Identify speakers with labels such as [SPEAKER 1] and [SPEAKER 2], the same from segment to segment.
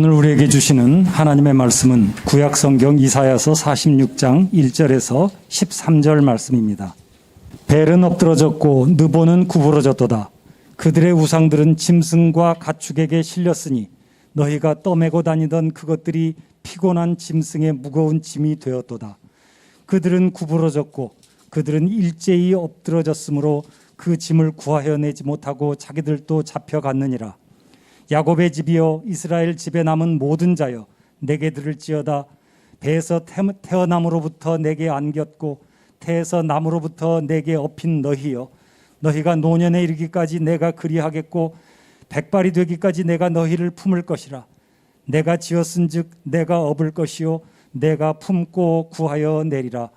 [SPEAKER 1] 오늘 우리에게 주시는 하나님의 말씀은 구약성경 이사야서 46장 1절에서 13절 말씀입니다. 벨은 엎드러졌고 느보는 구부러졌도다. 그들의 우상들은 짐승과 가축에게 실렸으니 너희가 떠매고 다니던 그것들이 피곤한 짐승의 무거운 짐이 되었도다. 그들은 구부러졌고 그들은 일제히 엎드러졌으므로 그 짐을 구하여 내지 못하고 자기들도 잡혀갔느니라. 야곱의 집이여 이스라엘 집에 남은 모든 자여 내게 들을지어다. 배에서 태어남으로부터 내게 안겼고 태에서 남으로부터 내게 업힌 너희여, 너희가 노년에 이르기까지 내가 그리하겠고 백발이 되기까지 내가 너희를 품을 것이라. 내가 지었은즉 내가 업을 것이요 내가 품고 구하여 내리라.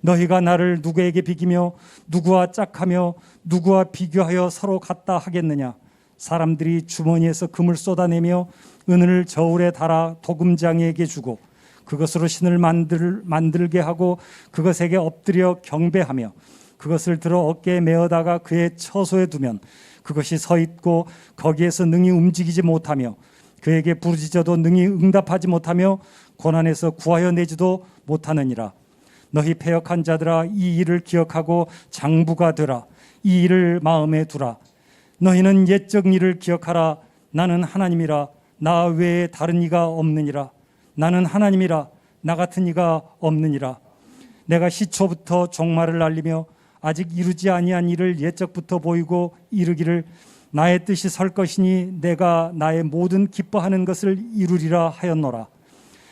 [SPEAKER 1] 너희가 나를 누구에게 비기며 누구와 짝하며 누구와 비교하여 서로 같다 하겠느냐. 사람들이 주머니에서 금을 쏟아내며 은을 저울에 달아 도금장이에게 주고 그것으로 신을 만들게 하고 그것에게 엎드려 경배하며 그것을 들어 어깨에 메어다가 그의 처소에 두면 그것이 서 있고 거기에서 능히 움직이지 못하며 그에게 부르짖어도 능히 응답하지 못하며 고난에서 구하여 내지도 못하느니라. 너희 패역한 자들아, 이 일을 기억하고 장부가 되라. 이 일을 마음에 두라. 너희는 옛적 일을 기억하라. 나는 하나님이라. 나 외에 다른 이가 없느니라. 나는 하나님이라. 나 같은 이가 없느니라. 내가 시초부터 종말을 알리며 아직 이루지 아니한 일을 옛적부터 보이고 이르기를 나의 뜻이 설 것이니 내가 나의 모든 기뻐하는 것을 이루리라 하였노라.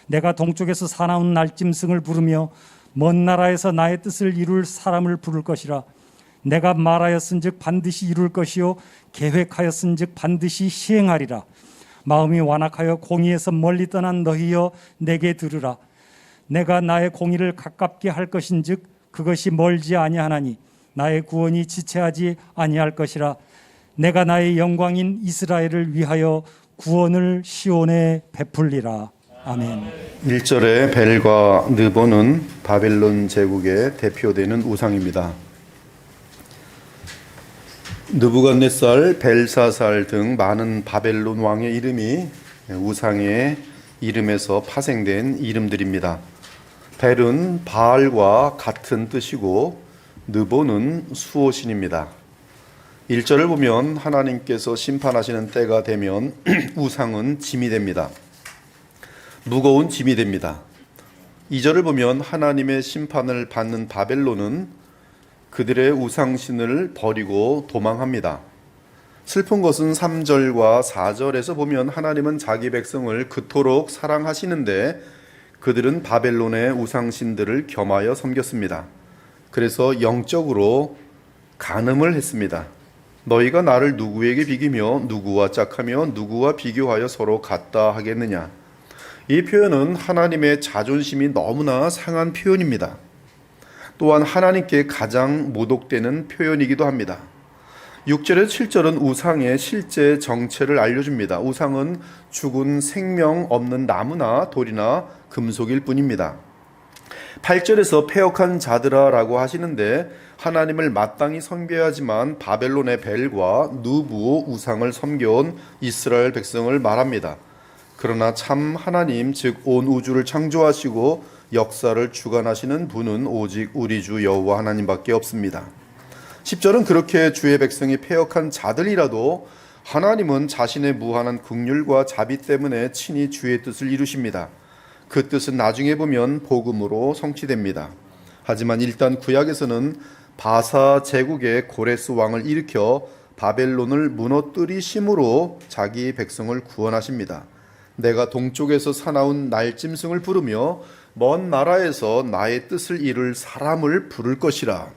[SPEAKER 1] 내가 동쪽에서 사나운 날짐승을 부르며 먼 나라에서 나의 뜻을 이룰 사람을 부를 것이라. 내가 말하였은즉 반드시 이룰 것이요 계획하였은즉 반드시 시행하리라. 마음이 완악하여 공의에서 멀리 떠난 너희여 내게 들으라. 내가 나의 공의를 가깝게 할 것인즉 그것이 멀지 아니하나니 나의 구원이 지체하지 아니할 것이라. 내가 나의 영광인 이스라엘을 위하여 구원을 시온에 베풀리라. 아멘.
[SPEAKER 2] 1절의 벨과 느보는 바벨론 제국의 대표되는 우상입니다. 느부갓네살, 벨사살 등 많은 바벨론 왕의 이름이 우상의 이름에서 파생된 이름들입니다. 벨은 바알과 같은 뜻이고 느보는 수호신입니다. 1절을 보면 하나님께서 심판하시는 때가 되면 우상은 짐이 됩니다. 무거운 짐이 됩니다. 2절을 보면 하나님의 심판을 받는 바벨론은 그들의 우상신을 버리고 도망합니다. 슬픈 것은 3절과 4절에서 보면 하나님은 자기 백성을 그토록 사랑하시는데 그들은 바벨론의 우상신들을 겸하여 섬겼습니다. 그래서 영적으로 간음을 했습니다. 너희가 나를 누구에게 비기며 누구와 짝하며 누구와 비교하여 서로 같다 하겠느냐. 이 표현은 하나님의 자존심이 너무나 상한 표현입니다. 또한 하나님께 가장 모독되는 표현이기도 합니다. 6절에서 7절은 우상의 실제 정체를 알려줍니다. 우상은 죽은 생명 없는 나무나 돌이나 금속일 뿐입니다. 8절에서 패역한 자들아 라고 하시는데 하나님을 마땅히 섬겨야지만 바벨론의 벨과 느부 우상을 섬겨온 이스라엘 백성을 말합니다. 그러나 참 하나님 즉 온 우주를 창조하시고 역사를 주관하시는 분은 오직 우리 주 여호와 하나님밖에 없습니다. 10절은 그렇게 주의 백성이 패역한 자들이라도 하나님은 자신의 무한한 긍휼과 자비 때문에 친히 주의 뜻을 이루십니다. 그 뜻은 나중에 보면 복음으로 성취됩니다. 하지만 일단 구약에서는 바사 제국의 고레스 왕을 일으켜 바벨론을 무너뜨리심으로 자기 백성을 구원하십니다. 내가 동쪽에서 사나운 날짐승을 부르며 먼 나라에서 나의 뜻을 이룰 사람을 부를 것이라.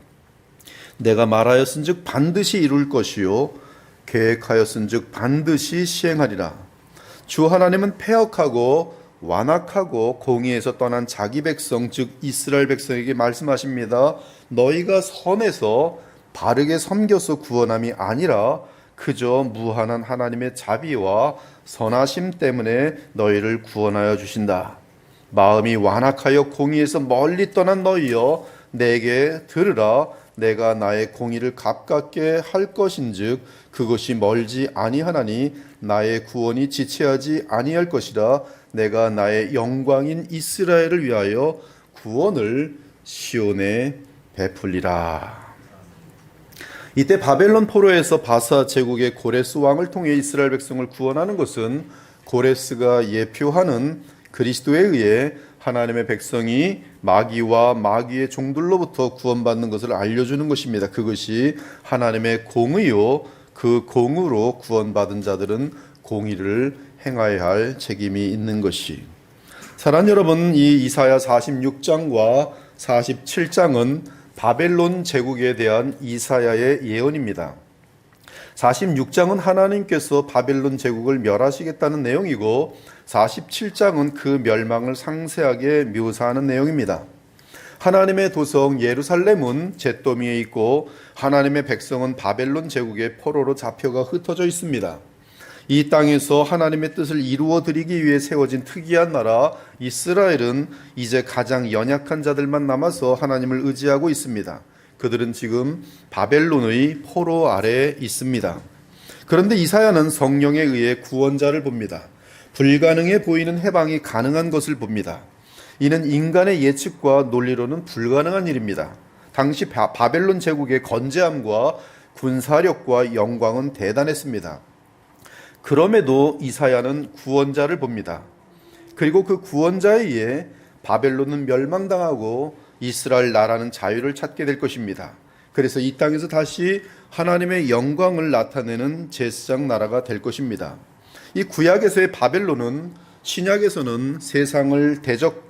[SPEAKER 2] 내가 말하였은즉 반드시 이룰 것이요 계획하였은즉 반드시 시행하리라. 주 하나님은 패역하고 완악하고 공의에서 떠난 자기 백성 즉 이스라엘 백성에게 말씀하십니다. 너희가 선에서 바르게 섬겨서 구원함이 아니라 그저 무한한 하나님의 자비와 선하심 때문에 너희를 구원하여 주신다. 마음이 완악하여 공의에서 멀리 떠난 너희여 내게 들으라. 내가 나의 공의를 가깝게 할 것인즉 그것이 멀지 아니하나니 나의 구원이 지체하지 아니할 것이라. 내가 나의 영광인 이스라엘을 위하여 구원을 시온에 베풀리라. 이때 바벨론 포로에서 바사 제국의 고레스 왕을 통해 이스라엘 백성을 구원하는 것은 고레스가 예표하는 그리스도에 의해 하나님의 백성이 마귀와 마귀의 종들로부터 구원받는 것을 알려주는 것입니다. 그것이 하나님의 공의요, 그 공으로 구원받은 자들은 공의를 행하여야 할 책임이 있는 것이. 사랑하는 여러분, 이 이사야 46장과 47장은 바벨론 제국에 대한 이사야의 예언입니다. 46장은 하나님께서 바벨론 제국을 멸하시겠다는 내용이고 47장은 그 멸망을 상세하게 묘사하는 내용입니다. 하나님의 도성 예루살렘은 잿더미에 있고 하나님의 백성은 바벨론 제국의 포로로 잡혀가 흩어져 있습니다. 이 땅에서 하나님의 뜻을 이루어 드리기 위해 세워진 특이한 나라 이스라엘은 이제 가장 연약한 자들만 남아서 하나님을 의지하고 있습니다. 그들은 지금 바벨론의 포로 아래에 있습니다. 그런데 이사야는 성령에 의해 구원자를 봅니다. 불가능해 보이는 해방이 가능한 것을 봅니다. 이는 인간의 예측과 논리로는 불가능한 일입니다. 당시 바벨론 제국의 건재함과 군사력과 영광은 대단했습니다. 그럼에도 이사야는 구원자를 봅니다. 그리고 그 구원자에 의해 바벨론은 멸망당하고 이스라엘 나라는 자유를 찾게 될 것입니다. 그래서 이 땅에서 다시 하나님의 영광을 나타내는 제사장 나라가 될 것입니다. 이 구약에서의 바벨론은 신약에서는 세상을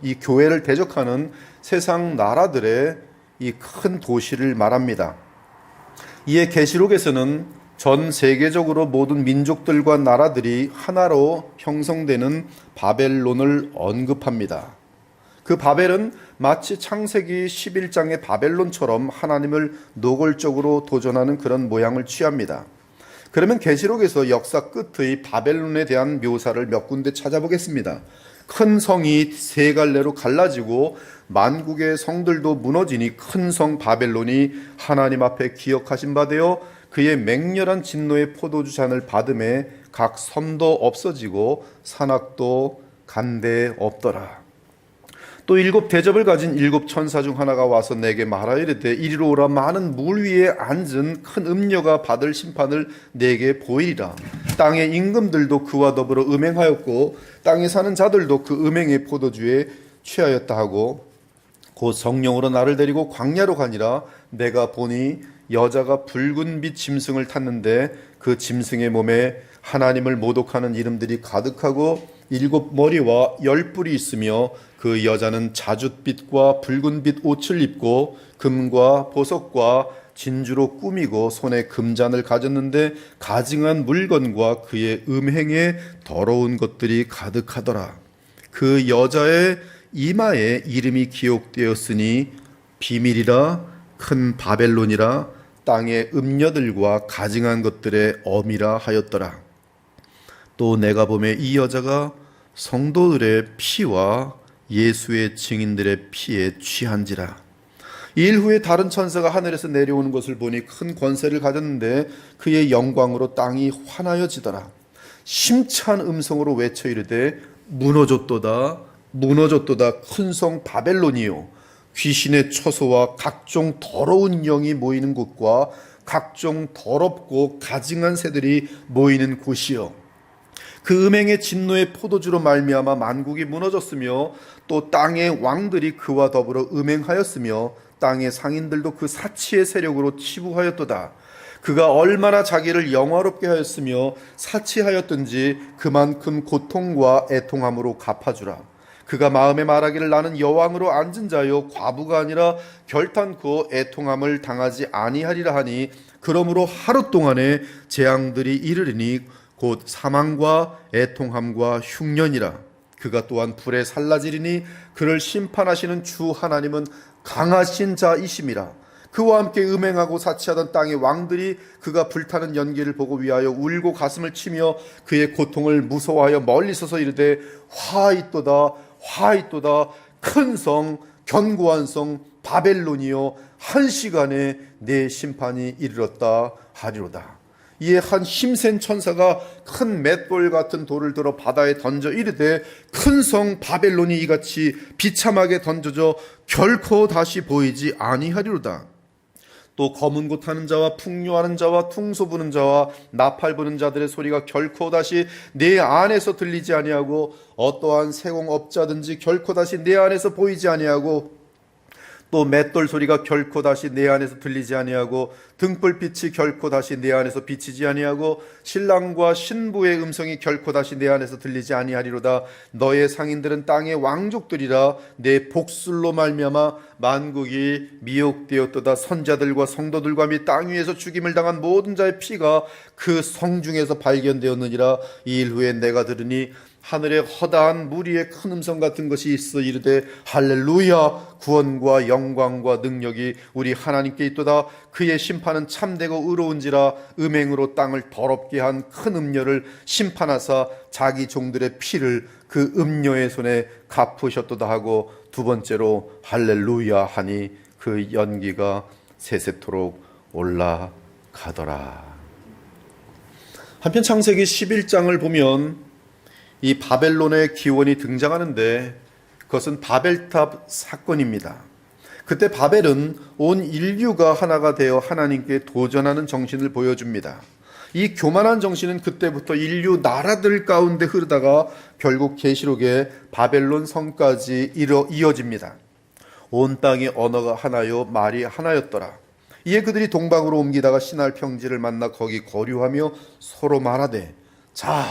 [SPEAKER 2] 이 교회를 대적하는 세상 나라들의 이 큰 도시를 말합니다. 이에 계시록에서는 전 세계적으로 모든 민족들과 나라들이 하나로 형성되는 바벨론을 언급합니다. 그 바벨은 마치 창세기 11장의 바벨론처럼 하나님을 노골적으로 도전하는 그런 모양을 취합니다. 그러면 계시록에서 역사 끝의 바벨론에 대한 묘사를 몇 군데 찾아보겠습니다. 큰 성이 세 갈래로 갈라지고 만국의 성들도 무너지니 큰 성 바벨론이 하나님 앞에 기억하신 바 되어 그의 맹렬한 진노의 포도주 잔을 받음에 각 섬도 없어지고 산악도 간데 없더라. 또 7 대접을 가진 7 천사 중 하나가 와서 내게 말하여 이르되 이리로 오라. 많은 물 위에 앉은 큰 음녀가 받을 심판을 내게 보이리라. 땅의 임금들도 그와 더불어 음행하였고 땅에 사는 자들도 그 음행의 포도주에 취하였다 하고 곧 성령으로 나를 데리고 광야로 가니라. 내가 보니 여자가 붉은 빛 짐승을 탔는데 그 짐승의 몸에 하나님을 모독하는 이름들이 가득하고 7 머리와 10 뿔이 있으며 그 여자는 자줏빛과 붉은빛 옷을 입고 금과 보석과 진주로 꾸미고 손에 금잔을 가졌는데 가증한 물건과 그의 음행에 더러운 것들이 가득하더라. 그 여자의 이마에 이름이 기록되었으니 비밀이라 큰 바벨론이라 땅의 음녀들과 가증한 것들의 어미라 하였더라. 또 내가 보매 이 여자가 성도들의 피와 예수의 증인들의 피에 취한지라. 이 일 후에 다른 천사가 하늘에서 내려오는 것을 보니 큰 권세를 가졌는데 그의 영광으로 땅이 환하여지더라. 심찬 음성으로 외쳐 이르되 무너졌도다 무너졌도다 큰 성 바벨론이요 귀신의 처소와 각종 더러운 영이 모이는 곳과 각종 더럽고 가증한 새들이 모이는 곳이요 그 음행의 진노의 포도주로 말미암아 만국이 무너졌으며 또 땅의 왕들이 그와 더불어 음행하였으며 땅의 상인들도 그 사치의 세력으로 치부하였도다. 그가 얼마나 자기를 영화롭게 하였으며 사치하였든지 그만큼 고통과 애통함으로 갚아주라. 그가 마음에 말하기를 나는 여왕으로 앉은 자요 과부가 아니라 결탄코 애통함을 당하지 아니하리라 하니 그러므로 하루 동안에 재앙들이 이르리니 곧 사망과 애통함과 흉년이라. 그가 또한 불에 살라지리니 그를 심판하시는 주 하나님은 강하신 자이심이라. 그와 함께 음행하고 사치하던 땅의 왕들이 그가 불타는 연기를 보고 위하여 울고 가슴을 치며 그의 고통을 무서워하여 멀리 서서 이르되 화 있도다 화 있도다 큰 성 견고한 성 바벨론이여 한 시간에 내 심판이 이르렀다 하리로다. 이에 한 힘센 천사가 큰 맷돌 같은 돌을 들어 바다에 던져 이르되 큰 성 바벨론이 이같이 비참하게 던져져 결코 다시 보이지 아니하리로다. 또 검은 고 타는 자와 풍요하는 자와 퉁소 부는 자와 나팔 부는 자들의 소리가 결코 다시 내 안에서 들리지 아니하고 어떠한 세공업자든지 결코 다시 내 안에서 보이지 아니하고 또 맷돌 소리가 결코 다시 내 안에서 들리지 아니하고 등불빛이 결코 다시 내 안에서 비치지 아니하고 신랑과 신부의 음성이 결코 다시 내 안에서 들리지 아니하리로다. 너의 상인들은 땅의 왕족들이라. 내 복술로 말미암아 만국이 미혹되었도다. 선자들과 성도들과 및 땅 위에서 죽임을 당한 모든 자의 피가 그 성 중에서 발견되었느니라. 이 일 후에 내가 들으니 하늘에 허다한 무리의 큰 음성 같은 것이 있어 이르되 할렐루야, 구원과 영광과 능력이 우리 하나님께 있도다. 그의 심판은 참되고 의로운지라. 음행으로 땅을 더럽게 한 큰 음녀를 심판하사 자기 종들의 피를 그 음녀의 손에 갚으셨도다 하고 두 번째로 할렐루야 하니 그 연기가 세세토록 올라가더라. 한편 창세기 11장을 보면 이 바벨론의 기원이 등장하는데 그것은 바벨탑 사건입니다. 그때 바벨은 온 인류가 하나가 되어 하나님께 도전하는 정신을 보여줍니다. 이 교만한 정신은 그때부터 인류 나라들 가운데 흐르다가 결국 계시록에 바벨론 성까지 이어집니다. 온 땅의 언어가 하나요 말이 하나였더라. 이에 그들이 동방으로 옮기다가 신할 평지를 만나 거기 거류하며 서로 말하되 자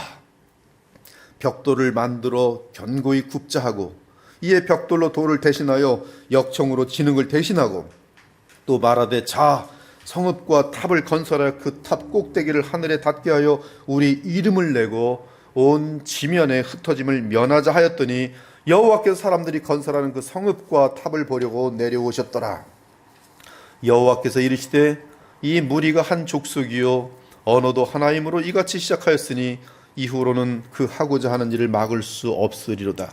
[SPEAKER 2] 벽돌을 만들어 견고히 굽자 하고 이에 벽돌로 돌을 대신하여 역청으로 진흙을 대신하고 또 말하되 자 성읍과 탑을 건설하여 그 탑 꼭대기를 하늘에 닿게 하여 우리 이름을 내고 온 지면에 흩어짐을 면하자 하였더니 여호와께서 사람들이 건설하는 그 성읍과 탑을 보려고 내려오셨더라. 여호와께서 이르시되 이 무리가 한 족속이요 언어도 하나이므로 이같이 시작하였으니 이후로는 그 하고자 하는 일을 막을 수 없으리로다.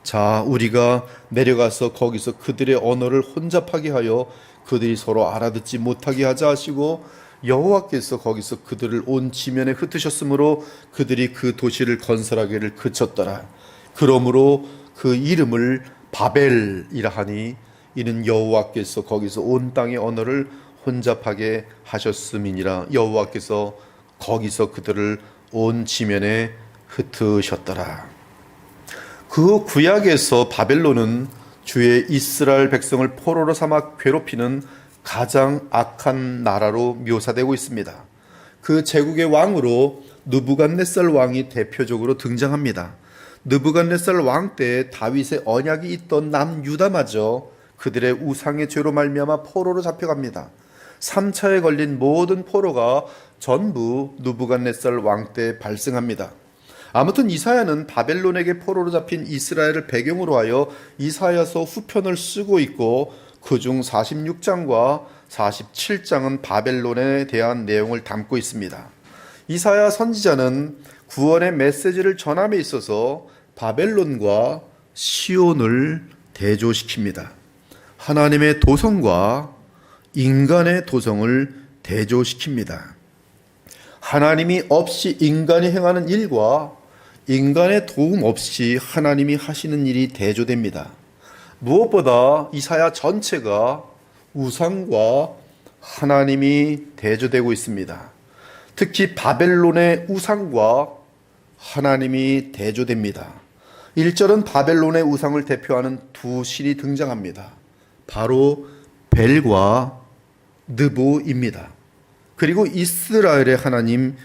[SPEAKER 2] 자 우리가 내려가서 거기서 그들의 언어를 혼잡하게 하여 그들이 서로 알아듣지 못하게 하자 하시고 여호와께서 거기서 그들을 온 지면에 흩으셨으므로 그들이 그 도시를 건설하기를 그쳤더라. 그러므로 그 이름을 바벨이라 하니 이는 여호와께서 거기서 온 땅의 언어를 혼잡하게 하셨음이니라. 여호와께서 거기서 그들을 온 지면에 흩으셨더라. 그 구약에서 바벨론은 주의 이스라엘 백성을 포로로 삼아 괴롭히는 가장 악한 나라로 묘사되고 있습니다. 그 제국의 왕으로 느부갓네살 왕이 대표적으로 등장합니다. 느부갓네살 왕 때 다윗의 언약이 있던 남유다마저 그들의 우상의 죄로 말미암아 포로로 잡혀갑니다. 3차에 걸린 모든 포로가 전부 느부갓네살 왕 때 발생합니다. 아무튼 이사야는 바벨론에게 포로로 잡힌 이스라엘을 배경으로 하여 이사야서 후편을 쓰고 있고 그중 46장과 47장은 바벨론에 대한 내용을 담고 있습니다. 이사야 선지자는 구원의 메시지를 전함에 있어서 바벨론과 시온을 대조시킵니다. 하나님의 도성과 인간의 도성을 대조시킵니다. 하나님이 없이 인간이 행하는 일과 인간의 도움 없이 하나님이 하시는 일이 대조됩니다. 무엇보다 이사야 전체가 우상과 하나님이 대조되고 있습니다. 특히 바벨론의 우상과 하나님이 대조됩니다. 1절은 바벨론의 우상을 대표하는 두 신이 등장합니다. 바로 벨과 느보입니다. 그리고 이스라엘의 하나님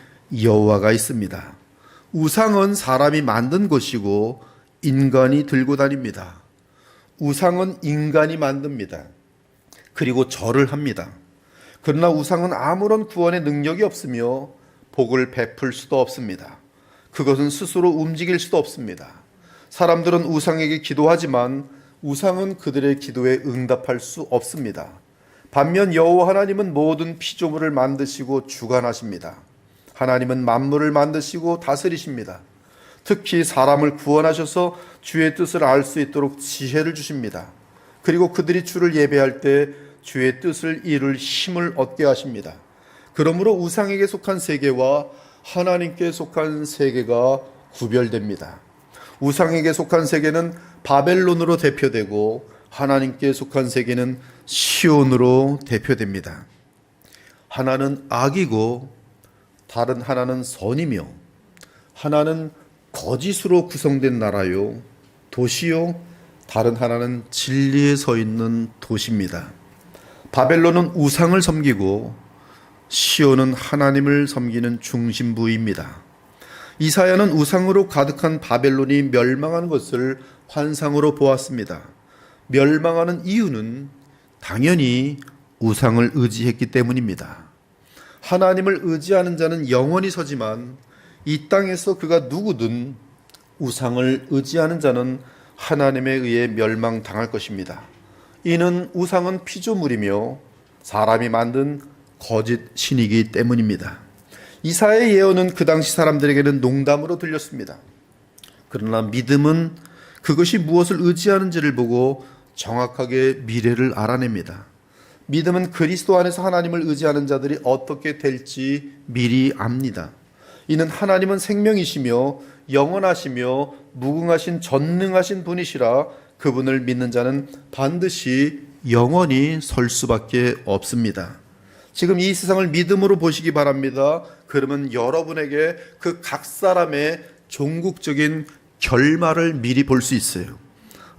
[SPEAKER 2] 여호와가 있습니다. 우상은 사람이 만든 것이고 인간이 들고 다닙니다. 우상은 인간이 만듭니다. 그리고 절을 합니다. 그러나 우상은 아무런 구원의 능력이 없으며 복을 베풀 수도 없습니다. 그것은 스스로 움직일 수도 없습니다. 사람들은 우상에게 기도하지만 우상은 그들의 기도에 응답할 수 없습니다. 반면 여호와 하나님은 모든 피조물을 만드시고 주관하십니다. 하나님은 만물을 만드시고 다스리십니다. 특히 사람을 구원하셔서 주의 뜻을 알 수 있도록 지혜를 주십니다. 그리고 그들이 주를 예배할 때 주의 뜻을 이룰 힘을 얻게 하십니다. 그러므로 우상에게 속한 세계와 하나님께 속한 세계가 구별됩니다. 우상에게 속한 세계는 바벨론으로 대표되고 하나님께 속한 세계는 시온으로 대표됩니다. 하나는 악이고 다른 하나는 선이며 하나는 거짓으로 구성된 나라요 도시요 다른 하나는 진리에 서 있는 도시입니다. 바벨론은 우상을 섬기고 시온은 하나님을 섬기는 중심부입니다. 이사야는 우상으로 가득한 바벨론이 멸망하는 것을 환상으로 보았습니다. 멸망하는 이유는 당연히 우상을 의지했기 때문입니다. 하나님을 의지하는 자는 영원히 서지만 이 땅에서 그가 누구든 우상을 의지하는 자는 하나님에 의해 멸망당할 것입니다. 이는 우상은 피조물이며 사람이 만든 거짓 신이기 때문입니다. 이사야의 예언은 그 당시 사람들에게는 농담으로 들렸습니다. 그러나 믿음은 그것이 무엇을 의지하는지를 보고 정확하게 미래를 알아냅니다. 믿음은 그리스도 안에서 하나님을 의지하는 자들이 어떻게 될지 미리 압니다. 이는 하나님은 생명이시며 영원하시며 무궁하신 전능하신 분이시라 그분을 믿는 자는 반드시 영원히 설 수밖에 없습니다. 지금 이 세상을 믿음으로 보시기 바랍니다. 그러면 여러분에게 그 각 사람의 종국적인 결말을 미리 볼 수 있어요.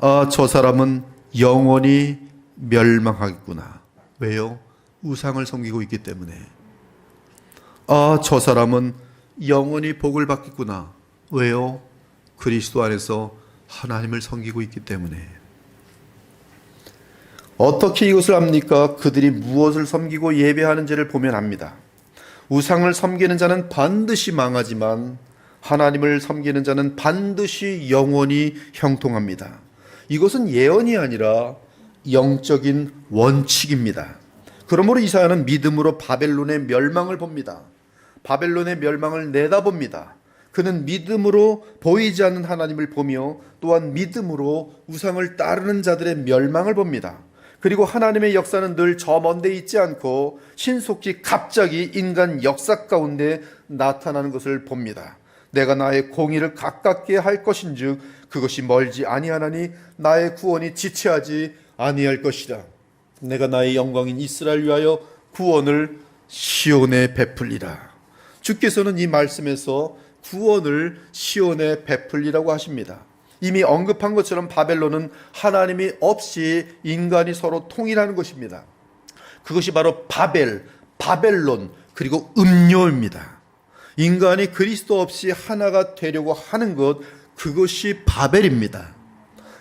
[SPEAKER 2] 아, 저 사람은 영원히 멸망하겠구나. 왜요? 우상을 섬기고 있기 때문에. 아, 저 사람은 영원히 복을 받겠구나. 왜요? 그리스도 안에서 하나님을 섬기고 있기 때문에. 어떻게 이것을 압니까? 그들이 무엇을 섬기고 예배하는지를 보면 압니다. 우상을 섬기는 자는 반드시 망하지만 하나님을 섬기는 자는 반드시 영원히 형통합니다. 이것은 예언이 아니라 영적인 원칙입니다. 그러므로 이사야는 믿음으로 바벨론의 멸망을 봅니다. 바벨론의 멸망을 내다봅니다. 그는 믿음으로 보이지 않는 하나님을 보며 또한 믿음으로 우상을 따르는 자들의 멸망을 봅니다. 그리고 하나님의 역사는 늘 저 먼데 있지 않고 신속히 갑자기 인간 역사 가운데 나타나는 것을 봅니다. 내가 나의 공의를 가깝게 할 것인즉 그것이 멀지 아니하나니 나의 구원이 지체하지 아니할 것이라. 내가 나의 영광인 이스라엘 위하여 구원을 시온에 베풀리라. 주께서는 이 말씀에서 구원을 시온에 베풀리라고 하십니다. 이미 언급한 것처럼 바벨론은 하나님이 없이 인간이 서로 통일하는 것입니다. 그것이 바로 바벨론, 그리고 음료입니다. 인간이 그리스도 없이 하나가 되려고 하는 것, 그것이 바벨입니다.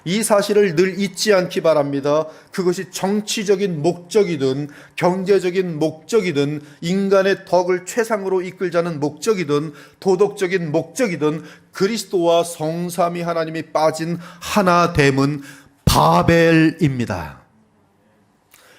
[SPEAKER 2] 이 사실을 늘 잊지 않기 바랍니다. 그것이 정치적인 목적이든 경제적인 목적이든 인간의 덕을 최상으로 이끌자는 목적이든 도덕적인 목적이든 그리스도와 성삼위 하나님이 빠진 하나됨은 바벨입니다.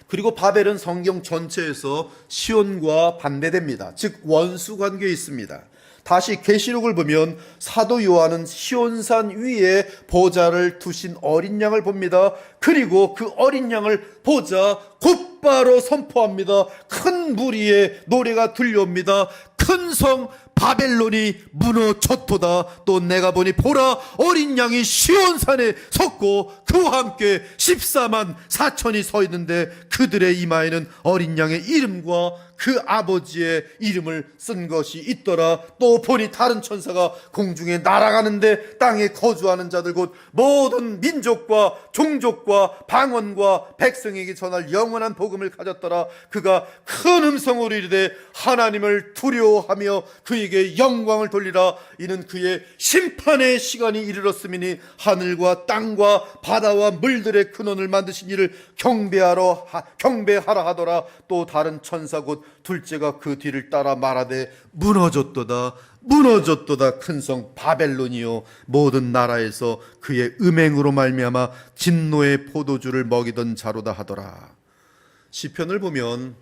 [SPEAKER 2] 그리고 바벨은 성경 전체에서 시온과 반대됩니다. 즉 원수 관계에 있습니다. 다시 계시록을 보면 사도 요한은 시온산 위에 보좌를 두신 어린 양을 봅니다. 그리고 그 어린 양을 보자 곧바로 선포합니다. 큰 무리의 노래가 들려옵니다. 큰 성 바벨론이 무너졌도다. 또 내가 보니 보라, 어린 양이 시온산에 섰고 그와 함께 14만 4천이 서 있는데 그들의 이마에는 어린 양의 이름과 그 아버지의 이름을 쓴 것이 있더라. 또 보니 다른 천사가 공중에 날아가는데 땅에 거주하는 자들 곧 모든 민족과 종족과 방언과 백성에게 전할 영원한 복음을 가졌더라. 그가 큰 음성으로 이르되 하나님을 두려워하며 그에게 영광을 돌리라. 이는 그의 심판의 시간이 이르렀음이니 하늘과 땅과 바다와 물들의 근원을 만드신 이를 경배하라 하더라. 또 다른 천사 곧 둘째가 그 뒤를 따라 말하되 무너졌도다 큰 성 바벨론이요 모든 나라에서 그의 음행으로 말미암아 진노의 포도주를 먹이던 자로다 하더라. 시편을 보면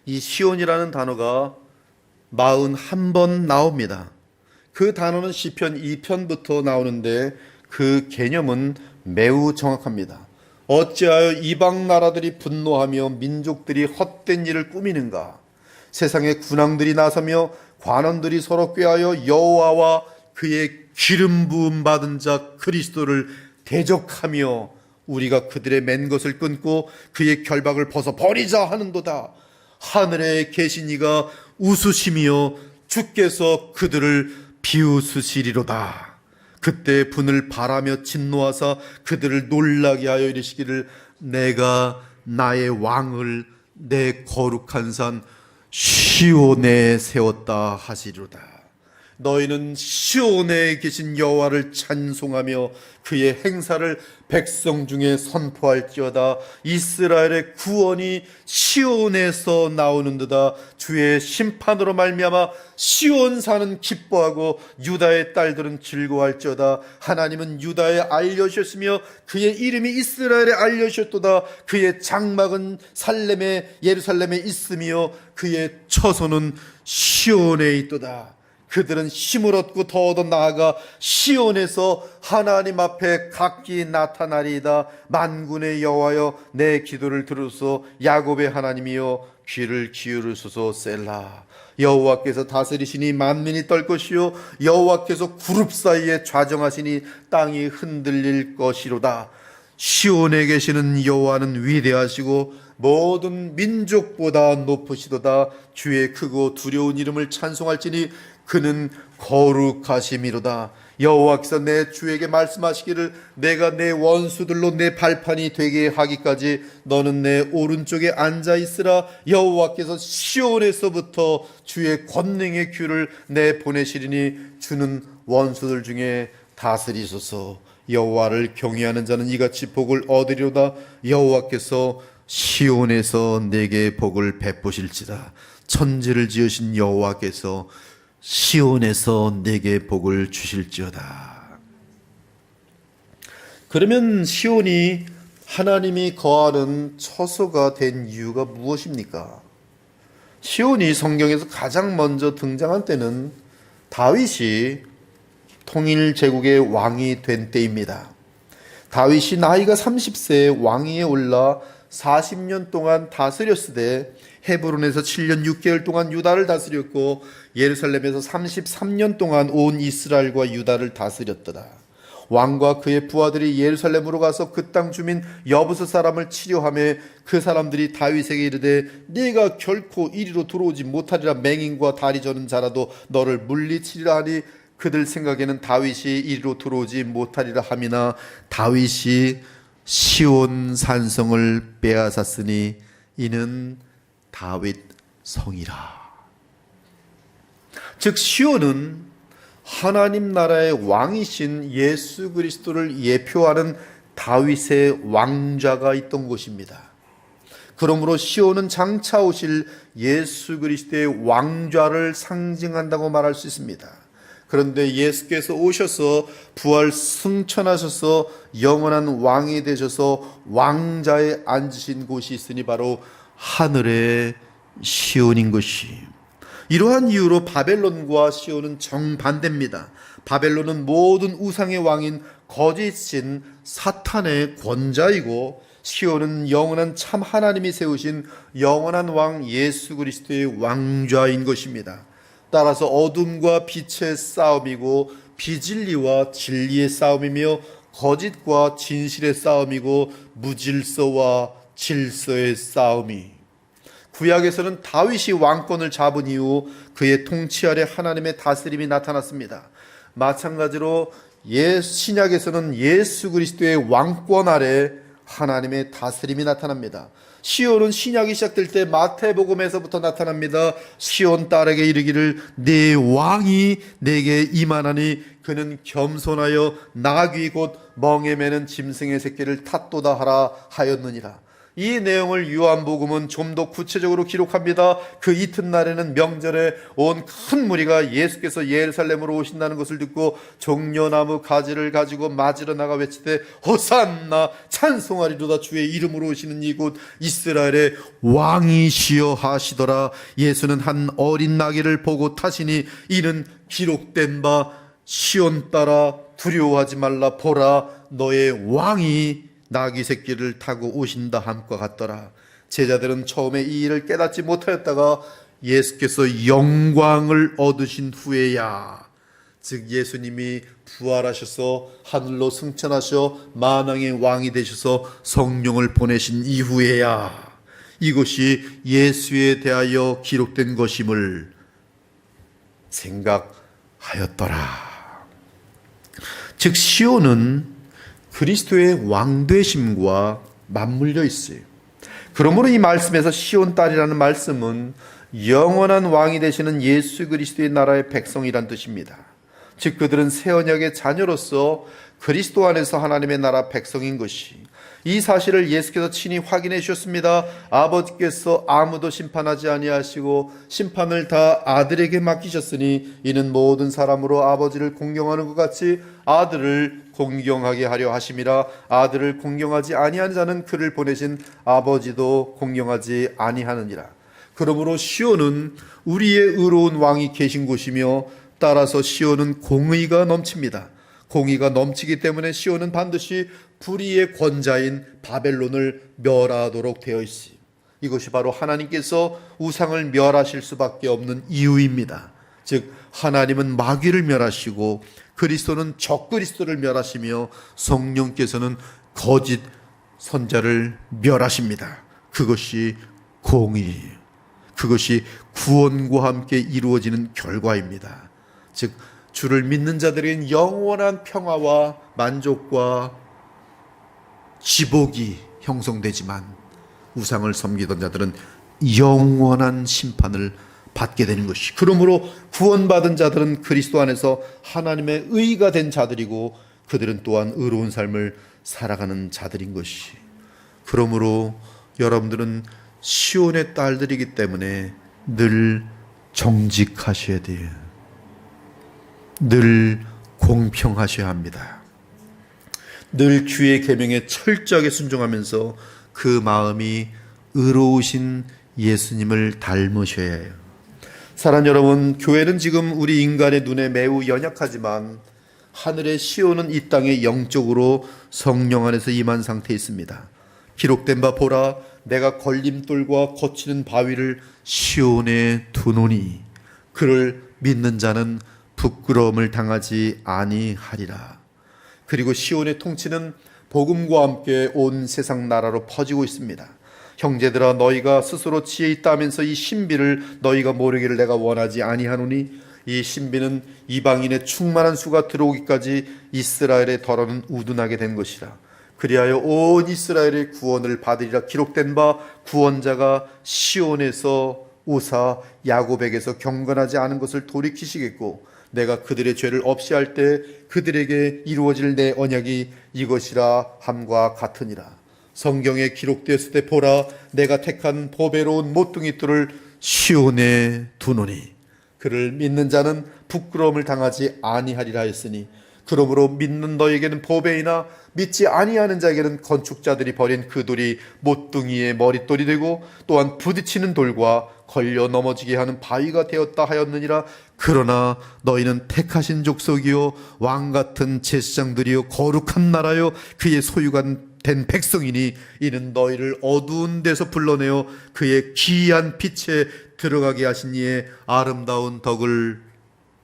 [SPEAKER 2] 이 시온이라는 단어가 41번 나옵니다. 그 단어는 시편 2편부터 나오는데 그 개념은 매우 정확합니다. 어찌하여 이방 나라들이 분노하며 민족들이 헛된 일을 꾸미는가? 세상의 군왕들이 나서며 관원들이 서로 꾀하여 여호와와 그의 기름 부음 받은 자 그리스도를 대적하며 우리가 그들의 맨 것을 끊고 그의 결박을 벗어 버리자 하는도다. 하늘에 계신 이가 웃으시며 주께서 그들을 비웃으시리로다. 그때 분을 바라며 진노하사 그들을 놀라게 하여 이르시기를 내가 나의 왕을 내 거룩한 산 시온에 세웠다 하시리로다. 너희는 시온에 계신 여호와를 찬송하며 그의 행사를 백성 중에 선포할지어다. 이스라엘의 구원이 시온에서 나오는도다. 주의 심판으로 말미암아 시온 산은 기뻐하고 유다의 딸들은 즐거워할지어다. 하나님은 유다에 알려주셨으며 그의 이름이 이스라엘에 알려주셨도다. 그의 장막은 예루살렘에 있으며 그의 처소는 시온에 있도다. 그들은 힘을 얻고 더 나아가 시온에서 하나님 앞에 각기 나타나리이다. 만군의 여호와여 내 기도를 들으소서. 야곱의 하나님이여 귀를 기울이소서. 셀라. 여호와께서 다스리시니 만민이 떨 것이요 여호와께서 구룹 사이에 좌정하시니 땅이 흔들릴 것이로다. 시온에 계시는 여호와는 위대하시고 모든 민족보다 높으시도다. 주의 크고 두려운 이름을 찬송할지니 그는 거룩하심이로다. 여호와께서 내 주에게 말씀하시기를 내가 내 원수들로 내 발판이 되게 하기까지 너는 내 오른쪽에 앉아 있으라. 여호와께서 시온에서부터 주의 권능의 큐를 내 보내시리니 주는 원수들 중에 다스리소서. 여호와를 경외하는 자는 이같이 복을 얻으리로다. 여호와께서 시온에서 내게 복을 베푸실지다. 천지를 지으신 여호와께서 시온에서 내게 복을 주실지어다. 그러면 시온이 하나님이 거하는 처소가 된 이유가 무엇입니까? 시온이 성경에서 가장 먼저 등장한 때는 다윗이 통일 제국의 왕이 된 때입니다. 다윗이 나이가 30세에 왕위에 올라 40년 동안 다스렸으되 헤브론에서 7년 6개월 동안 유다를 다스렸고 예루살렘에서 33년 동안 온 이스라엘과 유다를 다스렸더라. 왕과 그의 부하들이 예루살렘으로 가서 그 땅 주민 여부스 사람을 치료하며 그 사람들이 다윗에게 이르되 네가 결코 이리로 들어오지 못하리라. 맹인과 다리 저는 자라도 너를 물리치리라 하니 그들 생각에는 다윗이 이리로 들어오지 못하리라 함이나 다윗이 시온 산성을 빼앗았으니 이는 다윗 성이라. 즉 시온은 하나님 나라의 왕이신 예수 그리스도를 예표하는 다윗의 왕좌가 있던 곳입니다. 그러므로 시온은 장차 오실 예수 그리스도의 왕좌를 상징한다고 말할 수 있습니다. 그런데 예수께서 오셔서 부활 승천하셔서 영원한 왕이 되셔서 왕좌에 앉으신 곳이 있으니 바로 하늘의 시온인 것이. 이러한 이유로 바벨론과 시온은 정반대입니다. 바벨론은 모든 우상의 왕인 거짓신 사탄의 권자이고 시온은 영원한 참 하나님이 세우신 영원한 왕 예수 그리스도의 왕좌인 것입니다. 따라서 어둠과 빛의 싸움이고 비진리와 진리의 싸움이며 거짓과 진실의 싸움이고 무질서와 질서의 싸움이. 구약에서는 다윗이 왕권을 잡은 이후 그의 통치 아래 하나님의 다스림이 나타났습니다. 마찬가지로 신약에서는 예수 그리스도의 왕권 아래 하나님의 다스림이 나타납니다. 시온은 신약이 시작될 때 마태복음에서부터 나타납니다. 시온 딸에게 이르기를 네 왕이 내게 임하나니 그는 겸손하여 나귀 곧 멍에 매는 짐승의 새끼를 탓도다 하라 하였느니라. 이 내용을 요한복음은 좀 더 구체적으로 기록합니다. 그 이튿날에는 명절에 온 큰 무리가 예수께서 예루살렘으로 오신다는 것을 듣고 종려나무 가지를 가지고 맞으러 나가 외치되 호산나 찬송하리로다. 주의 이름으로 오시는 이곳 이스라엘의 왕이시여 하시더라. 예수는 한 어린 나귀를 보고 타시니 이는 기록된 바 시온 딸아 두려워하지 말라. 보라 너의 왕이 나귀 새끼를 타고 오신다 함과 같더라. 제자들은 처음에 이 일을 깨닫지 못하였다가 예수께서 영광을 얻으신 후에야, 즉 예수님이 부활하셔서 하늘로 승천하셔 만왕의 왕이 되셔서 성령을 보내신 이후에야 이것이 예수에 대하여 기록된 것임을 생각하였더라. 즉 시온은 그리스도의 왕되심과 맞물려 있어요. 그러므로 이 말씀에서 시온 딸이라는 말씀은 영원한 왕이 되시는 예수 그리스도의 나라의 백성이란 뜻입니다. 즉 그들은 새 언약의 자녀로서 그리스도 안에서 하나님의 나라 백성인 것이, 이 사실을 예수께서 친히 확인해 주셨습니다. 아버지께서 아무도 심판하지 아니하시고 심판을 다 아들에게 맡기셨으니 이는 모든 사람으로 아버지를 공경하는 것 같이 아들을 공경하게 하려 하심이라. 아들을 공경하지 아니한 자는 그를 보내신 아버지도 공경하지 아니하느니라. 그러므로 시온은 우리의 의로운 왕이 계신 곳이며, 따라서 시온은 공의가 넘칩니다. 공의가 넘치기 때문에 시온은 반드시 불의의 권자인 바벨론을 멸하도록 되어 있습니다. 이것이 바로 하나님께서 우상을 멸하실 수밖에 없는 이유입니다. 즉 하나님은 마귀를 멸하시고 그리스도는 적그리스도를 멸하시며 성령께서는 거짓 선자를 멸하십니다. 그것이 공의예요. 그것이 구원과 함께 이루어지는 결과입니다. 즉 주를 믿는 자들에게는 영원한 평화와 만족과 지복이 형성되지만, 우상을 섬기던 자들은 영원한 심판을 받게 되는 것이, 그러므로 구원받은 자들은 그리스도 안에서 하나님의 의가 된 자들이고 그들은 또한 의로운 삶을 살아가는 자들인 것이, 그러므로 여러분들은 시온의 딸들이기 때문에 늘 정직하셔야 돼요. 늘 공평하셔야 합니다. 늘 주의 계명에 철저하게 순종하면서 그 마음이 의로우신 예수님을 닮으셔야 해요. 사랑하는 여러분, 교회는 지금 우리 인간의 눈에 매우 연약하지만 하늘의 시온은 이 땅에 영적으로 성령 안에서 임한 상태에 있습니다. 기록된 바 보라, 내가 걸림돌과 거치는 바위를 시온에 두노니 그를 믿는 자는 부끄러움을 당하지 아니하리라. 그리고 시온의 통치는 복음과 함께 온 세상 나라로 퍼지고 있습니다. 형제들아, 너희가 스스로 지혜 있다 하면서 이 신비를 너희가 모르기를 내가 원하지 아니하노니, 이 신비는 이방인의 충만한 수가 들어오기까지 이스라엘의 덜어는 우둔하게 된 것이라. 그리하여 온 이스라엘의 구원을 받으리라. 기록된 바 구원자가 시온에서 오사 야곱에게서 경건하지 않은 것을 돌이키시겠고, 내가 그들의 죄를 없이 할 때 그들에게 이루어질 내 언약이 이것이라 함과 같으니라. 성경에 기록되었을 때 보라, 내가 택한 보배로운 모퉁이 돌을 시온에 두노니 그를 믿는 자는 부끄러움을 당하지 아니하리라 했으니, 그러므로 믿는 너에게는 보배이나 믿지 아니하는 자에게는 건축자들이 버린 그 돌이 모퉁이의 머릿돌이 되고 또한 부딪히는 돌과 걸려 넘어지게 하는 바위가 되었다 하였느니라. 그러나 너희는 택하신 족속이요 왕같은 제사장들이요 거룩한 나라요 그의 소유가 된 백성이니, 이는 너희를 어두운 데서 불러내어 그의 기이한 빛에 들어가게 하신 이의 아름다운 덕을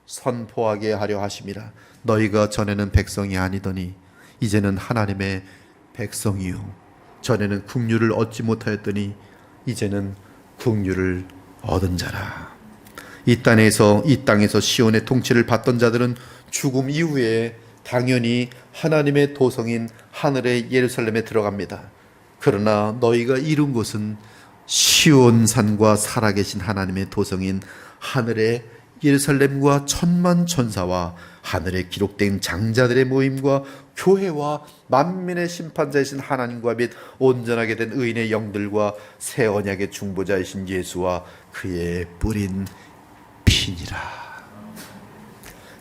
[SPEAKER 2] 선포하게 하려 하심이라. 너희가 전에는 백성이 아니더니 이제는 하나님의 백성이요, 전에는 국류를 얻지 못하였더니 이제는 국류를 얻은 자라. 이 땅에서 시온의 통치를 받던 자들은 죽음 이후에 당연히 하나님의 도성인 하늘의 예루살렘에 들어갑니다. 그러나 너희가 이룬 곳은 시온산과 살아계신 하나님의 도성인 하늘의 예루살렘과 천만 천사와 하늘에 기록된 장자들의 모임과 교회와 만민의 심판자이신 하나님과 및 온전하게 된 의인의 영들과 새 언약의 중보자이신 예수와 그의 뿌린 피니라.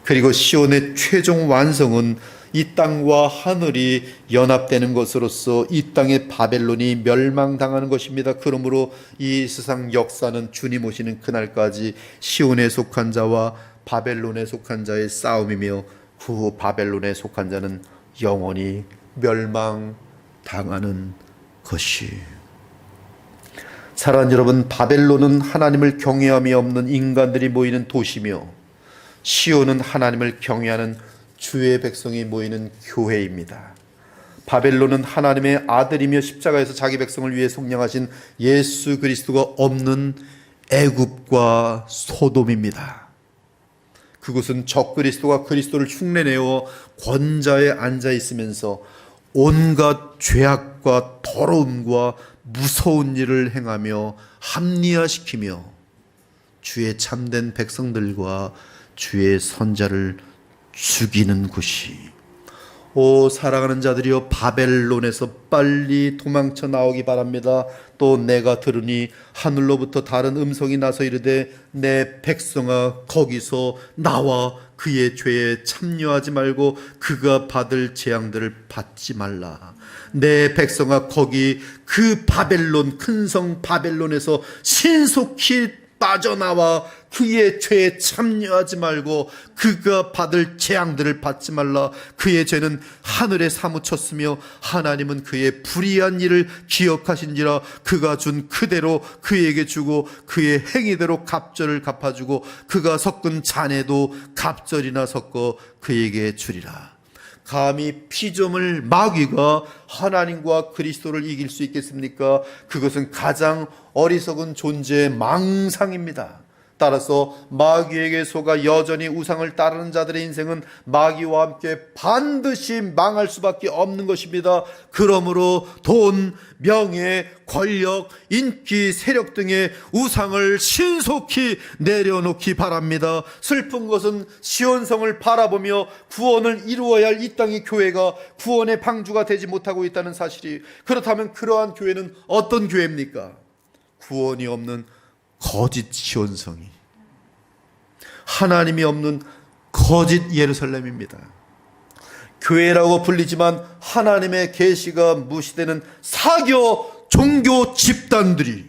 [SPEAKER 2] 그리고 시온의 최종 완성은 이 땅과 하늘이 연합되는 것으로서 이 땅의 바벨론이 멸망당하는 것입니다. 그러므로 이 세상 역사는 주님 오시는 그날까지 시온에 속한 자와 바벨론에 속한 자의 싸움이며, 그 바벨론에 속한 자는 영원히 멸망당하는 당하는 것이. 사랑하는 여러분, 바벨론은 하나님을 경외함이 없는 인간들이 모이는 도시며 시온은 하나님을 경외하는 주의 백성이 모이는 교회입니다. 바벨론은 하나님의 아들이며 십자가에서 자기 백성을 위해 속량하신 예수 그리스도가 없는 애굽과 소돔입니다. 그곳은 적그리스도가 그리스도를 흉내내어 권좌에 앉아 있으면서 온갖 죄악과 더러움과 무서운 일을 행하며 합리화시키며 주의 참된 백성들과 주의 선자를 죽이는 곳이. 오 사랑하는 자들이여, 바벨론에서 빨리 도망쳐 나오기 바랍니다. 또 내가 들으니 하늘로부터 다른 음성이 나서 이르되 내 백성아 거기서 나와 그의 죄에 참여하지 말고 그가 받을 재앙들을 받지 말라. 내 백성아 거기 그 바벨론, 큰 성 바벨론에서 신속히 빠져나와 그의 죄에 참여하지 말고 그가 받을 재앙들을 받지 말라. 그의 죄는 하늘에 사무쳤으며 하나님은 그의 불의한 일을 기억하신지라. 그가 준 그대로 그에게 주고 그의 행위대로 갑절을 갚아주고 그가 섞은 잔에도 갑절이나 섞어 그에게 주리라. 감히 피조물 마귀가 하나님과 그리스도를 이길 수 있겠습니까? 그것은 가장 어리석은 존재의 망상입니다. 따라서 마귀에게 속아 여전히 우상을 따르는 자들의 인생은 마귀와 함께 반드시 망할 수밖에 없는 것입니다. 그러므로 돈, 명예, 권력, 인기, 세력 등의 우상을 신속히 내려놓기 바랍니다. 슬픈 것은 시온성을 바라보며 구원을 이루어야 할 이 땅의 교회가 구원의 방주가 되지 못하고 있다는 사실이. 그렇다면 그러한 교회는 어떤 교회입니까? 구원이 없는 거짓 시온성이, 하나님이 없는 거짓 예루살렘입니다. 교회라고 불리지만 하나님의 계시가 무시되는 사교 종교 집단들이,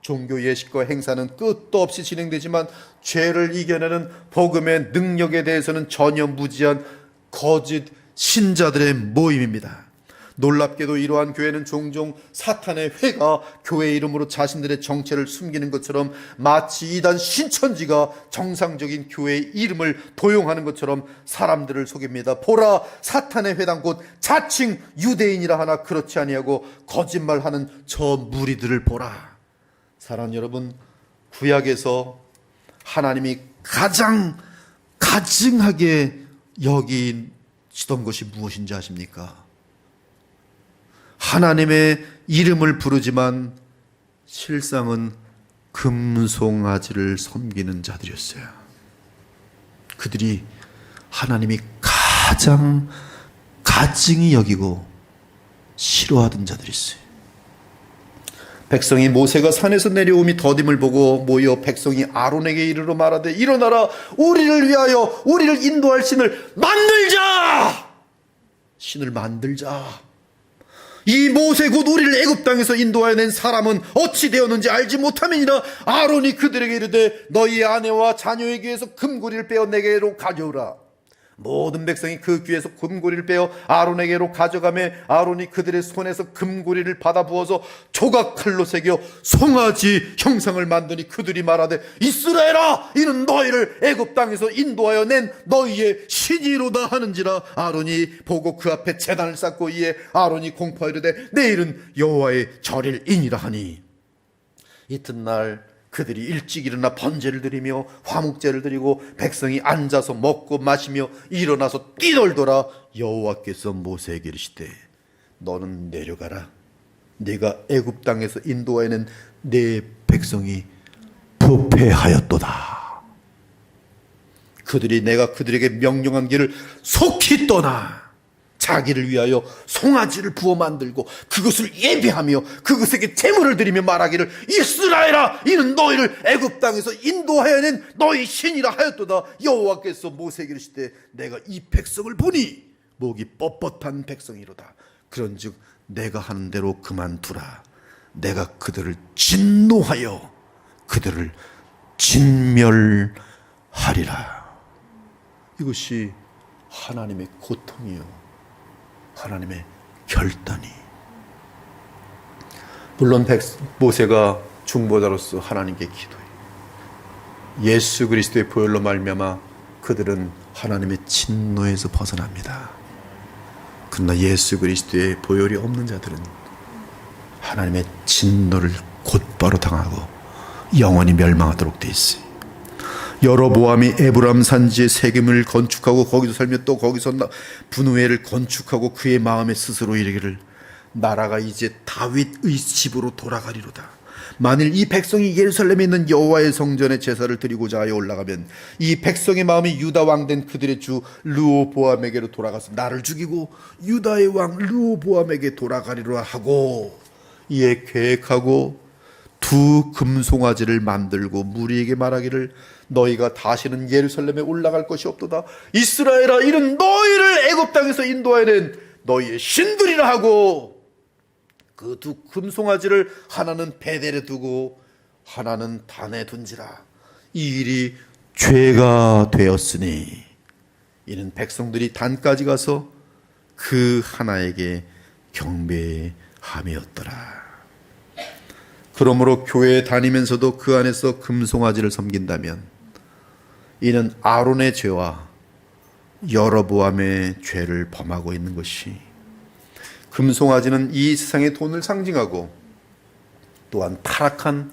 [SPEAKER 2] 종교 예식과 행사는 끝도 없이 진행되지만 죄를 이겨내는 복음의 능력에 대해서는 전혀 무지한 거짓 신자들의 모임입니다. 놀랍게도 이러한 교회는 종종 사탄의 회가 교회 이름으로 자신들의 정체를 숨기는 것처럼, 마치 이단 신천지가 정상적인 교회의 이름을 도용하는 것처럼 사람들을 속입니다. 보라, 사탄의 회당 곧 자칭 유대인이라 하나 그렇지 아니하고 거짓말하는 저 무리들을 보라. 사랑하는 여러분, 구약에서 하나님이 가장 가증하게 여기시던 것이 무엇인지 아십니까? 하나님의 이름을 부르지만 실상은 금송아지를 섬기는 자들이었어요. 그들이 하나님이 가장 가증히 여기고 싫어하던 자들이었어요. 백성이 모세가 산에서 내려오미 더딤을 보고 모여 백성이 아론에게 이르러 말하되 일어나라, 우리를 위하여 우리를 인도할 신을 만들자. 신을 만들자. 이 모세 곧 우리를 애굽 땅에서 인도하여 낸 사람은 어찌 되었는지 알지 못함이니라. 아론이 그들에게 이르되 너희의 아내와 자녀의 귀에서 금고리를 빼어 내게로 가져오라. 모든 백성이 그 귀에서 금고리를 빼어 아론에게로 가져가매 아론이 그들의 손에서 금고리를 받아 부어서 조각칼로 새겨 송아지 형상을 만드니 그들이 말하되 이스라엘아, 이는 너희를 애굽 땅에서 인도하여 낸 너희의 신이로다 하는지라. 아론이 보고 그 앞에 제단을 쌓고 이에 아론이 공포하이르되 내일은 여호와의 절일이니라 하니, 이튿날 그들이 일찍 일어나 번제를 드리며 화목제를 드리고 백성이 앉아서 먹고 마시며 일어나서 뛰놀더라. 여호와께서 모세에게 이르시되 너는 내려가라. 네가 애굽 땅에서 인도하여낸 네 백성이 부패하였도다. 그들이 내가 그들에게 명령한 길을 속히 떠나 자기를 위하여 송아지를 부어 만들고 그것을 예배하며 그것에게 제물을 드리며 말하기를 이스라엘아, 이는 너희를 애굽 땅에서 인도하여 낸 너희 신이라 하였도다. 여호와께서 모세에게 이르시되 내가 이 백성을 보니 목이 뻣뻣한 백성이로다. 그런즉 내가 하는 대로 그만두라. 내가 그들을 진노하여 그들을 진멸하리라. 이것이 하나님의 고통이요, 하나님의 결단이. 물론 모세가 중보자로서 하나님께 기도해. 예수 그리스도의 보혈로 말미암아 그들은 하나님의 진노에서 벗어납니다. 그러나 예수 그리스도의 보혈이 없는 자들은 하나님의 진노를 곧바로 당하고 영원히 멸망하도록 돼 있어요. 여로보암이 에브람 산지에 세겜을 건축하고 거기서 살며 또 거기서 분우엘을 건축하고 그의 마음에 스스로 이르기를 나라가 이제 다윗의 집으로 돌아가리로다. 만일 이 백성이 예루살렘에 있는 여호와의 성전에 제사를 드리고자 하여 올라가면 이 백성의 마음이 유다 왕된 그들의 주 르호보암에게로 돌아가서 나를 죽이고 유다의 왕 르호보암에게 돌아가리라 하고 이에 계획하고 두 금송아지를 만들고 무리에게 말하기를 너희가 다시는 예루살렘에 올라갈 것이 없도다. 이스라엘아, 이는 너희를 애굽 땅에서 인도하여낸 너희의 신들이라 하고 그 두 금송아지를 하나는 베델에 두고 하나는 단에 둔지라. 이 일이 죄가 되었으니 이는 백성들이 단까지 가서 그 하나에게 경배함이었더라. 그러므로 교회에 다니면서도 그 안에서 금송아지를 섬긴다면 이는 아론의 죄와 여로보암의 죄를 범하고 있는 것이, 금송아지는 이 세상의 돈을 상징하고 또한 타락한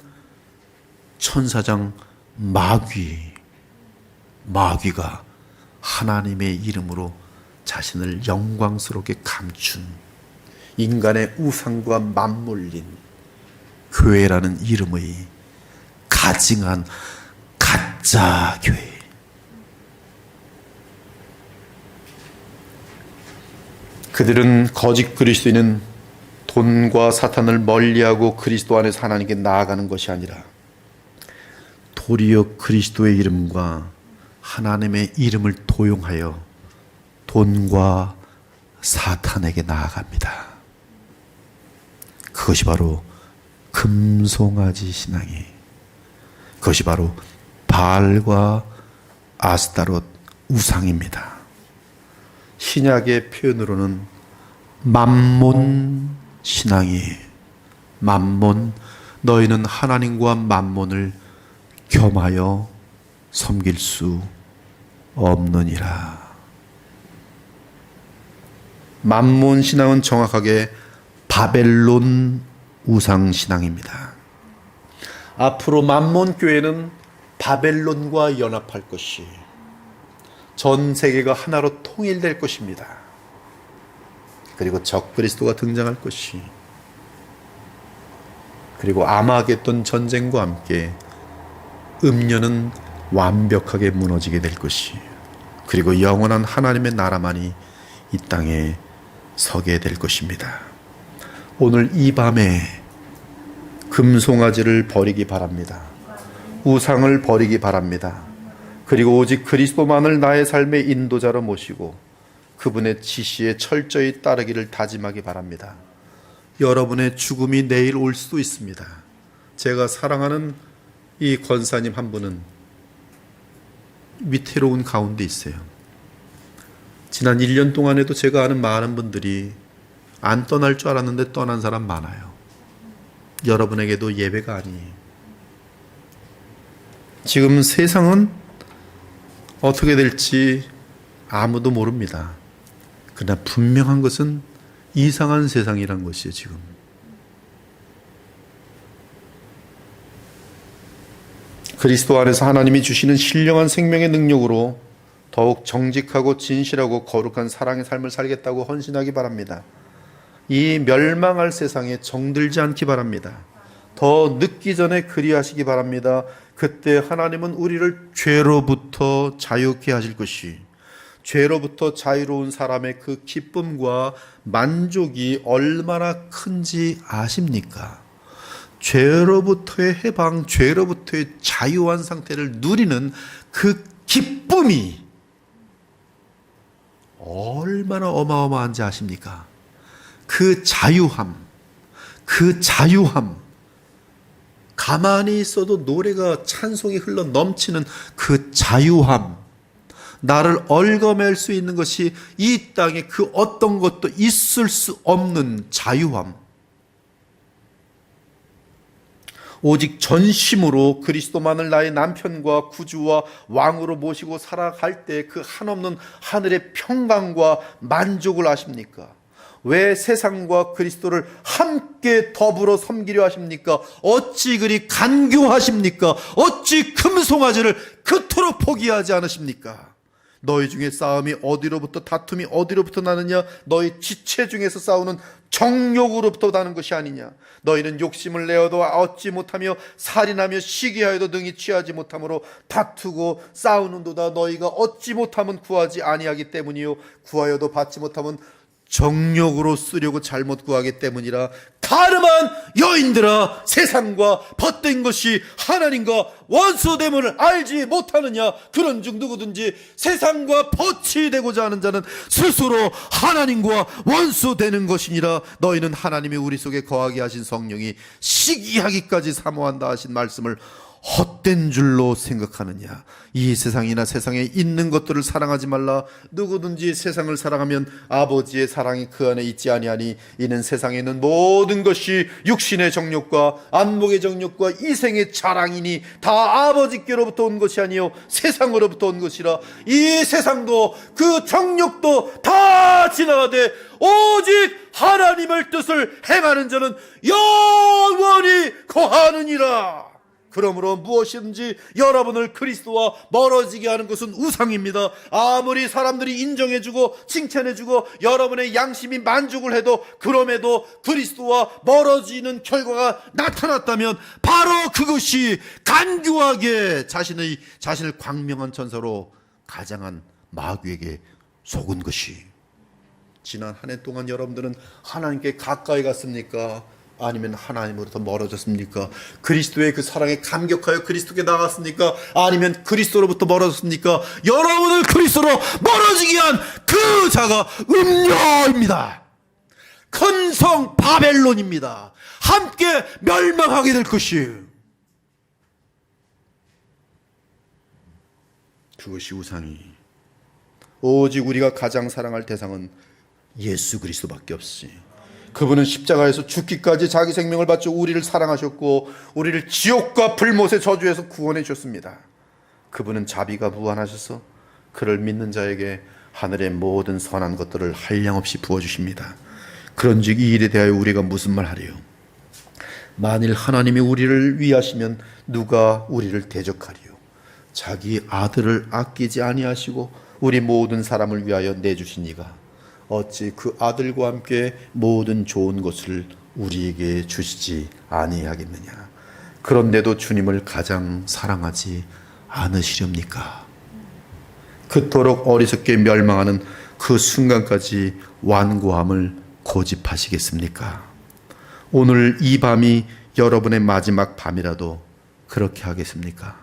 [SPEAKER 2] 천사장 마귀가 하나님의 이름으로 자신을 영광스럽게 감춘 인간의 우상과 맞물린 교회라는 이름의 가증한 가짜 교회. 그들은 거짓 그리스도인은 돈과 사탄을 멀리하고 그리스도 안에서 하나님께 나아가는 것이 아니라 도리어 그리스도의 이름과 하나님의 이름을 도용하여 돈과 사탄에게 나아갑니다. 그것이 바로 금송아지 신앙이, 그것이 바로 바알과 아스타롯 우상입니다. 신약의 표현으로는 맘몬 신앙이, 맘몬, 너희는 하나님과 맘몬을 겸하여 섬길 수 없느니라. 맘몬 신앙은 정확하게 바벨론 우상 신앙입니다. 앞으로 맘몬 교회는 바벨론과 연합할 것이, 전 세계가 하나로 통일될 것입니다. 그리고 적그리스도가 등장할 것이, 그리고 아마겟돈 전쟁과 함께 음녀는 완벽하게 무너지게 될 것이, 그리고 영원한 하나님의 나라만이 이 땅에 서게 될 것입니다. 오늘 이 밤에 금송아지를 버리기 바랍니다. 우상을 버리기 바랍니다. 그리고 오직 그리스도만을 나의 삶의 인도자로 모시고 그분의 지시에 철저히 따르기를 다짐하기 바랍니다. 여러분의 죽음이 내일 올 수도 있습니다. 제가 사랑하는 이 권사님 한 분은 위태로운 가운데 있어요. 지난 1년 동안에도 제가 아는 많은 분들이 안 떠날 줄 알았는데 떠난 사람 많아요. 여러분에게도 예배가 아니에요. 지금 세상은 어떻게 될지 아무도 모릅니다. 그러나 분명한 것은 이상한 세상이란 것이에요. 지금 그리스도 안에서 하나님이 주시는 신령한 생명의 능력으로 더욱 정직하고 진실하고 거룩한 사랑의 삶을 살겠다고 헌신하기 바랍니다. 이 멸망할 세상에 정들지 않기 바랍니다. 더 늦기 전에 그리하시기 바랍니다. 그때 하나님은 우리를 죄로부터 자유케 하실 것이, 죄로부터 자유로운 사람의 그 기쁨과 만족이 얼마나 큰지 아십니까? 죄로부터의 해방, 죄로부터의 자유한 상태를 누리는 그 기쁨이 얼마나 어마어마한지 아십니까? 그 자유함, 가만히 있어도 노래가, 찬송이 흘러 넘치는 그 자유함, 나를 얽어맬 수 있는 것이 이 땅에 그 어떤 것도 있을 수 없는 자유함, 오직 전심으로 그리스도만을 나의 남편과 구주와 왕으로 모시고 살아갈 때 그 한없는 하늘의 평강과 만족을 아십니까? 왜 세상과 그리스도를 함께 더불어 섬기려 하십니까? 어찌 그리 간교하십니까? 어찌 금송아지를 그토록 포기하지 않으십니까? 너희 중에 싸움이 어디로부터, 다툼이 어디로부터 나느냐? 너희 지체 중에서 싸우는 정욕으로부터 나는 것이 아니냐? 너희는 욕심을 내어도 얻지 못하며 살인하며 시기하여도 능히 취하지 못함으로 다투고 싸우는도다. 너희가 얻지 못하면 구하지 아니하기 때문이요 구하여도 받지 못하면 정욕으로 쓰려고 잘못 구하기 때문이라. 가늠한 여인들아, 세상과 벗된 것이 하나님과 원수됨을 알지 못하느냐? 그런즉 누구든지 세상과 벗이 되고자 하는 자는 스스로 하나님과 원수되는 것이니라. 너희는 하나님이 우리 속에 거하게 하신 성령이 시기하기까지 사모한다 하신 말씀을 헛된 줄로 생각하느냐? 이 세상이나 세상에 있는 것들을 사랑하지 말라. 누구든지 세상을 사랑하면 아버지의 사랑이 그 안에 있지 아니하니 이는 세상에 있는 모든 것이 육신의 정욕과 안목의 정욕과 이생의 자랑이니 다 아버지께로부터 온 것이 아니요 세상으로부터 온 것이라. 이 세상도 그 정욕도 다 지나가되 오직 하나님의 뜻을 행하는 자는 영원히 거하느니라. 그러므로 무엇이든지 여러분을 그리스도와 멀어지게 하는 것은 우상입니다. 아무리 사람들이 인정해주고 칭찬해주고 여러분의 양심이 만족을 해도 그럼에도 그리스도와 멀어지는 결과가 나타났다면 바로 그것이 간교하게 자신을 광명한 천사로 가장한 마귀에게 속은 것이. 지난 한 해 동안 여러분들은 하나님께 가까이 갔습니까? 아니면 하나님으로부터 멀어졌습니까? 그리스도의 그 사랑에 감격하여 그리스도께 나갔습니까? 아니면 그리스도로부터 멀어졌습니까? 여러분을 그리스도로 멀어지게 한 그 자가 음녀입니다. 큰 성 바벨론입니다. 함께 멸망하게 될 것이에요. 그것이 우상이. 오직 우리가 가장 사랑할 대상은 예수 그리스도밖에 없어요. 그분은 십자가에서 죽기까지 자기 생명을 바쳐 우리를 사랑하셨고 우리를 지옥과 불못의 저주에서 구원해 주셨습니다. 그분은 자비가 무한하셔서 그를 믿는 자에게 하늘의 모든 선한 것들을 한량없이 부어주십니다. 그런즉 이 일에 대하여 우리가 무슨 말 하리요? 만일 하나님이 우리를 위하시면 누가 우리를 대적하리요? 자기 아들을 아끼지 아니하시고 우리 모든 사람을 위하여 내주신 이가 어찌 그 아들과 함께 모든 좋은 것을 우리에게 주시지 아니하겠느냐? 그런데도 주님을 가장 사랑하지 않으시렵니까? 그토록 어리석게 멸망하는 그 순간까지 완고함을 고집하시겠습니까? 오늘 이 밤이 여러분의 마지막 밤이라도 그렇게 하겠습니까?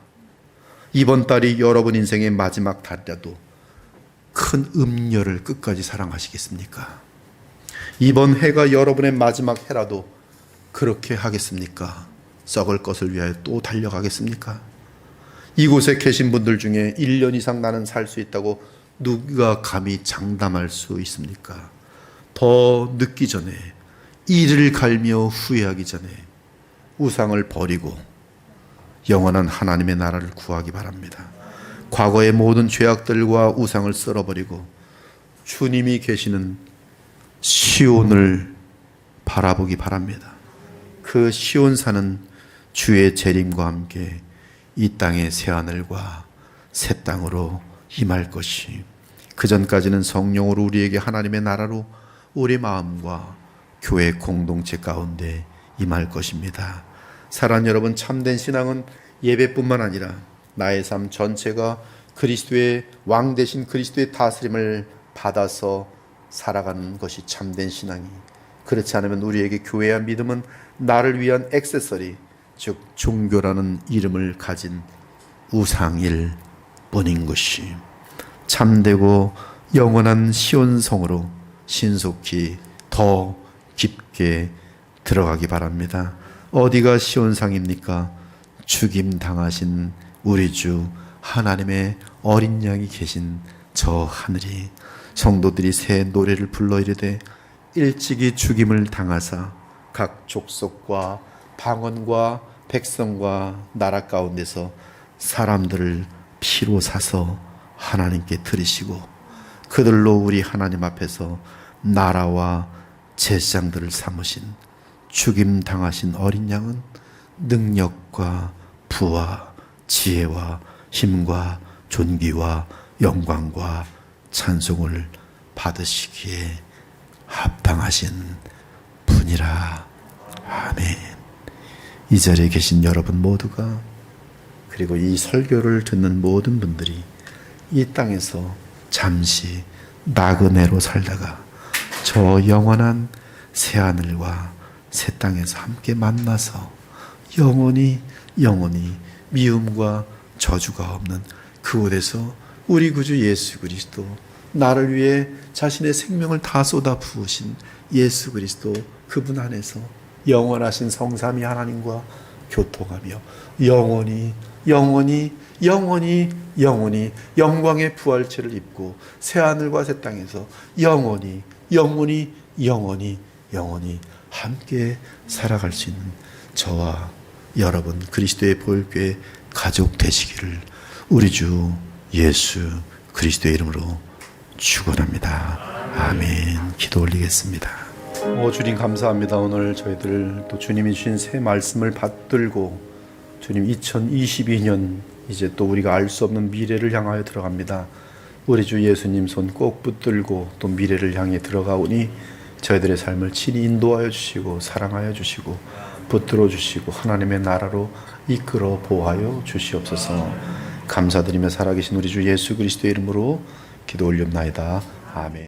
[SPEAKER 2] 이번 달이 여러분 인생의 마지막 달이라도 큰 음녀를 끝까지 사랑하시겠습니까? 이번 해가 여러분의 마지막 해라도 그렇게 하겠습니까? 썩을 것을 위하여 또 달려가겠습니까? 이곳에 계신 분들 중에 1년 이상 나는 살 수 있다고 누가 감히 장담할 수 있습니까? 더 늦기 전에, 이를 갈며 후회하기 전에 우상을 버리고 영원한 하나님의 나라를 구하기 바랍니다. 과거의 모든 죄악들과 우상을 쓸어버리고 주님이 계시는 시온을 바라보기 바랍니다. 그 시온산은 주의 재림과 함께 이 땅의 새하늘과 새 땅으로 임할 것이, 그 전까지는 성령으로 우리에게 하나님의 나라로 우리 마음과 교회 공동체 가운데 임할 것입니다. 사랑하는 여러분, 참된 신앙은 예배뿐만 아니라 나의 삶 전체가 그리스도의 왕 대신 그리스도의 다스림을 받아서 살아가는 것이 참된 신앙이. 그렇지 않으면 우리에게 교회와 믿음은 나를 위한 액세서리, 즉 종교라는 이름을 가진 우상일 뿐인 것이. 참되고 영원한 시온성으로 신속히 더 깊게 들어가기 바랍니다. 어디가 시온상입니까? 죽임 당하신 우리 주 하나님의 어린 양이 계신 저 하늘이. 성도들이 새 노래를 불러 이르되 일찍이 죽임을 당하사 각 족속과 방언과 백성과 나라 가운데서 사람들을 피로 사서 하나님께 드리시고 그들로 우리 하나님 앞에서 나라와 제사장들을 삼으신 죽임 당하신 어린 양은 능력과 부와 지혜와 힘과 존귀와 영광과 찬송을 받으시기에 합당하신 분이라. 아멘. 이 자리에 계신 여러분 모두가, 그리고 이 설교를 듣는 모든 분들이 이 땅에서 잠시 나그네로 살다가 저 영원한 새하늘과 새 땅에서 함께 만나서 영원히 미움과 저주가 없는 그곳에서 우리 구주 예수 그리스도, 나를 위해 자신의 생명을 다 쏟아 부으신 예수 그리스도, 그분 안에서 영원하신 성삼위 하나님과 교통하며 영원히 영광의 부활체를 입고 새하늘과 새 땅에서 영원히 함께 살아갈 수 있는 저와 여러분 그리스도의 보혈교회 가족 되시기를 우리 주 예수 그리스도의 이름으로 축원합니다. 아멘. 기도 올리겠습니다. 주님 감사합니다. 오늘 저희들 또 주님이 주신 새 말씀을 받들고 주님 2022년 이제 또 우리가 알 수 없는 미래를 향하여 들어갑니다. 우리 주 예수님 손 꼭 붙들고 또 미래를 향해 들어가오니 저희들의 삶을 친히 인도하여 주시고 사랑하여 주시고 붙들어 주시고 하나님의 나라로 이끌어 보호하여 주시옵소서. 감사드리며 살아계신 우리 주 예수 그리스도의 이름으로 기도 올렸나이다. 아멘.